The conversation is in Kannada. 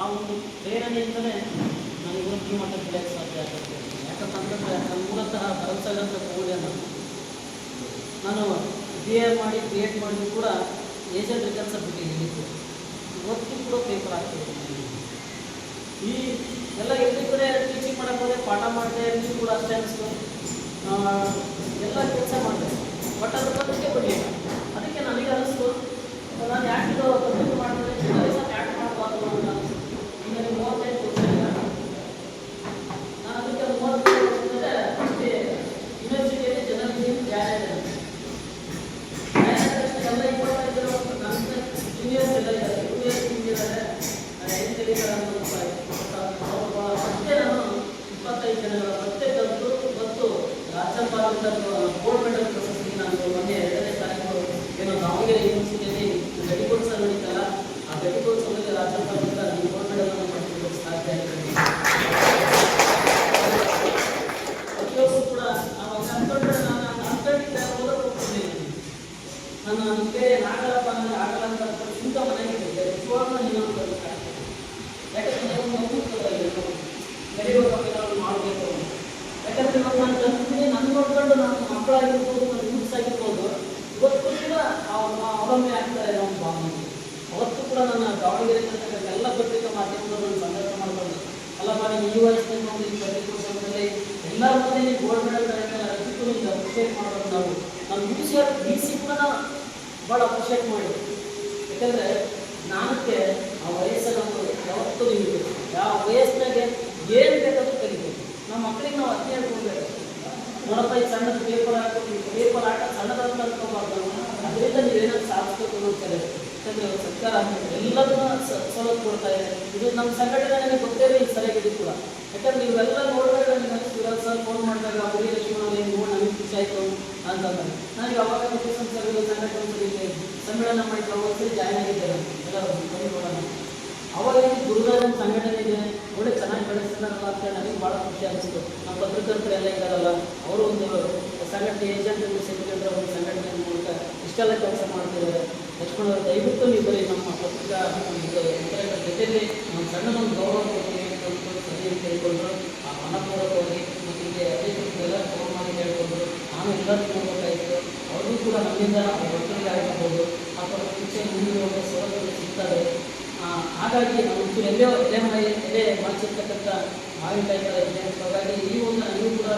ಆ ಒಂದು ಪ್ರೇರಣೆಯಿಂದಲೇ ನಾನು ಇವತ್ತು ಈ ಮಟ್ಟಕ್ಕೆ ಬೆಳೆಯಕ್ಕೆ ಸಾಧ್ಯ ಆಗುತ್ತೆ. ಯಾಕಂತಂದರೆ ನಾನು ಮೂಲತಃ ಭರವಸೆಗಳಂತ ತಗೊಂಡೆ ನಾನು ಬಿ ಎ ಮಾಡಿ ಕ್ರಿಯೇಟ್ ಮಾಡಿದ್ರು ಕೂಡ ಏಜೆಂಟ್ ಕೆಲಸ ಬಿಟ್ಟಿದ್ದೀನಿ. ಇವತ್ತು ಕೂಡ ಪೇಪರ್ ಆಗ್ತಿದ್ದೀನಿ. ಈ ಎಲ್ಲ ಎಲ್ಲಿ ಕಡೆ ಟೀಚಿಂಗ್ ಮಾಡೋಕ್ಕೆ ಹೋದೆ, ಪಾಠ ಮಾಡಿದೆ, ಅಲ್ಲಿ ಕೂಡ ಅಷ್ಟೇ ಅನಿಸ್ತು. ಎಲ್ಲ ಕೆಲಸ ಮಾಡಿದೆ, ಬಟ್ ಅದ್ರ ಬದಲಿಗೆ ಬರಲಿಲ್ಲ. ಅದಕ್ಕೆ ನನಗೆ ಅನಿಸ್ತು, ನಾನು ಯಾಕಿದು ಕಂಪ್ಲೀಟ್ ಮಾಡಿದ್ರೆ ಜರ್ನಲಿಸಮ್ ಯಾಕೆ ಮಾಡಬಾರ್ದು ಅಂತ ಅನಿಸ್ತು. ಈಗ ನೀವು 35 ವರ್ಷ ಇಲ್ಲ, ನಾನು ಅದಕ್ಕೆ 35 ವರ್ಷದಿಂದ ಅಷ್ಟೇ ಯೂನಿವರ್ಸಿಟಿಯಲ್ಲಿ ಜರ್ನಲಿಸಮ್ ಜಾಯಿನ್ ಆಗಿದೆ. ಎಲ್ಲ ಇಂಪಾರ್ಟೆಂಟ್ ಇರೋ ನನ್ನ ಜೂನಿಯರ್ಸ್ ಎಲ್ಲ ಇದ್ದಾರೆ, ಜೂನಿಯರ್ಸ್ ಇದ್ದಾರೆ, ಏನು ತಿಳಿತಾರೆ ಮತ್ತೆ ನಾನು 25 ಜನಗಳ ಮತ್ತೆ ಮತ್ತು ರಾಜ್ಯಪಾಲದ ಗೋಲ್ಡ್ ಮೆಡಲ್ ಪ್ರಶಸ್ತಿಗೆ ನಾನು ಮೊನ್ನೆ 2ನೇ ತಾರೀಕು ಏನೋ ದಾವಣಗೆರೆ ಯೂನಿವರ್ಸಿಟಿಯಲ್ಲಿ ಗಡಿಗೋತ್ಸವ ನಡೀತಲ್ಲ, ಆ ಗಡಿಗೋತ್ಸವದಲ್ಲಿ ರಾಜ್ಯಪಾಲದಿಂದ ನಾನು ಗೋಲ್ಡ್ ಮೆಡಲನ್ನು ಪಡೆದುಕೊಳ್ಳಲು ಸಾಧ್ಯ ಆಗಿದೆ. ಪ್ರತಿಯೊಬ್ಬರು ಕೂಡ ನಾವು ಅಂದ್ಕೊಂಡ್ರೆ ನಾನು ಅಂದ್ಕೊಂಡಿದ್ದೆ ಓದಕ್ಕೆ ಹೋಗ್ತಿದ್ದೀನಿ. ನಾನು ಬೇರೆ ನಾಗರಪ್ಪ ನನಗೆ ಆಗಲ್ಲ ಅಂತ ಚಿಂತ ಮನೆಗೆ ನಿಜವಾಗ್ಲೂ ಇನ್ನೊಂದು ಬರಬೇಕಾಗ್ತದೆ. ಯಾಕಂದರೆ ಗಡಿಗೋತ್ಸವ ಮಾಡಬೇಕು. ಯಾಕಂದರೆ ಇವತ್ತು ನಾನು ಕಲ್ತಿದ್ದೀನಿ, ನನ್ನ ನೋಡ್ಕೊಂಡು ನಮ್ಮ ಮಕ್ಕಳಾಗಿರ್ಬೋದು, ನನ್ನ ಯೂತ್ಸ್ ಆಗಿರ್ಬೋದು, ಇವತ್ತು ಕೂಡ ಅವಲಂಬನೆ ಆಗ್ತಾರೆ ನಮ್ಮ ಭಾವನೆ. ಅವತ್ತು ಕೂಡ ನನ್ನ ದಾವಣಗೆರೆ ತನಕ ಎಲ್ಲ ಪತ್ರಿಕಾ ಮಾಧ್ಯಮಗಳನ್ನು ಸಂದರ್ಶ ಮಾಡ್ಕೊಂಡು, ಅಲ್ಲಪ್ಪ ನೀವು ಈ ವಯಸ್ಸಿನಲ್ಲಿ ನೋಡಿ ಗಡಿಗೋತ್ಸವದಲ್ಲಿ ಎಲ್ಲರ ಮುಂದೆ ನೀವು ಗೋಲ್ಡ್ ಮೆಡಲ್ ತಗೊಂಡ್ರೆ ಅದಕ್ಕೂ ನಿಮ್ಗೆ ಅಪ್ರಿಷಿಯೇಟ್ ಮಾಡೋದು. ನಾವು ಬಿ ಸಿ ಕೂಡ ಭಾಳ ಅಪ್ರಿಷಿಯೇಟ್ ಮಾಡಿ. ಯಾಕಂದರೆ ಜ್ಞಾನಕ್ಕೆ ಆ ವಯಸ್ಸನ್ನು ಯಾವತ್ತೂ ನಿಮಗೆ ಯಾವ ವಯಸ್ಸಿನಾಗೆ ಏನು ಬೇಕಾದರೂ ಕಲಿಬೇಕು. ನಮ್ಮ ಮಕ್ಕಳಿಗೆ ನಾವು ಅತಿ ಹೇಳ್ಕೊಡ್ಬೇಕು. ನೋಡಪ್ಪ ಈ ಸಣ್ಣದು ಪೇಪರ್ ಹಾಕಿ ಪೇಪರ್ ಹಾಕ ಸಣ್ಣದಂತ ಅನ್ಕೋಬಾರ್ದು, ಅದರಿಂದ ನೀವೇನಾದ್ರು ಸಾಧಿಸ್ಬೇಕು ಅನ್ನೋದು. ಯಾಕಂದರೆ ಸರ್ಕಾರ ಎಲ್ಲದನ್ನ ಸವಲತ್ತು ಕೊಡ್ತಾ ಇದೆ. ಇದು ನಮ್ಮ ಸಂಘಟನೆ ನನಗೆ ಗೊತ್ತೇ ಇಲ್ಲ ಸರಿಯಾಗಿದೆ ಕೂಡ. ಯಾಕಂದರೆ ಇವೆಲ್ಲ ನೋಡಿದಾಗ ನನಗೆ ಅನಿಸ್ತು, ಸರ್ ಫೋನ್ ಮಾಡಿದಾಗ ಬರೀ ಲಕ್ಷ್ಮಣ ನೋಡಿ ನನಗೆ ಖುಷಿ ಆಯಿತು ಅಂತಂದರೆ ನನಗೆ ಅವಾಗ ಸಂಘಟನೆ ಸಮ್ಮೇಳನ ಮಾಡಿ ಒಂದ್ಸರಿ ಜಾಯ್ನ್ ಆಗಿದ್ದಾರೆ ಎಲ್ಲರೂ ಬರೀ ನೋಡೋಣ. ಅವಾಗ ಗುರುದಾರ ಸಂಘಟನೆ ಇದೆ, ಒಳ್ಳೆ ಚೆನ್ನಾಗಿ ಬೆಳೆಸ್ತಾರಲ್ಲ ಅಂತ ನನಗೆ ಭಾಳ ಖುಷಿ ಅನಿಸ್ತು. ನಮ್ಮ ಪತ್ರಕರ್ತರು ಎಲ್ಲ ಇದ್ದಾರಲ್ಲ, ಅವರು ಒಂದು ಸಂಘಟನೆ ಏಜೆಂಟ್ ಸೆಕ್ರೆಟರಿ ಒಂದು ಸಂಘಟನೆ ಮೂಲಕ ಇಷ್ಟೆಲ್ಲ ಕೆಲಸ ಮಾಡ್ತಿದ್ದಾರೆ. ಲಕ್ಷ್ಮಣವರು ದಯವಿಟ್ಟು ನೀವು ಬರೀ ನಮ್ಮ ಪತ್ರಿಕಾ ಜೊತೆಯಲ್ಲಿ ನಮ್ಮ ಸಣ್ಣದೊಂದು ಗೌರವ ಸರಿ ಅಂತ ಹೇಳ್ಕೊಂಡ್ರು. ಆ ಮನಪೂರ್ವಕವಾಗಿ ಮತ್ತು ಇಲ್ಲಿ ಅಧ್ಯಕ್ಷರಿಗೆಲ್ಲ ಫೋನ್ ಮಾಡಿ ಹೇಳ್ಕೊಂಡ್ರು. ನಾನು ಎಲ್ಲರೂ ನೋಡಬೇಕಾಯಿತು. ಅವ್ರಿಗೂ ಕೂಡ ನಮ್ಮಿಂದ ಮಕ್ಕಳಿಗೆ ಆಗಿರ್ಬೋದು ಅಥವಾ ಶಿಕ್ಷೆ ಮುಂದಿರುವಾಗ ಸೌಲಭ್ಯಗಳು ಸಿಗ್ತದೆ. ಹಾಗಾಗಿ ನಾವು ಒಂಚೂರು ಎಲೆ ಮನಸಿರ್ತಕ್ಕಂಥ ಮಾವಿನಕಾಯಿ ಥರ ಇದೆ. ಹಾಗಾಗಿ ಈ ಒಂದು ನೀವು ಕೂಡ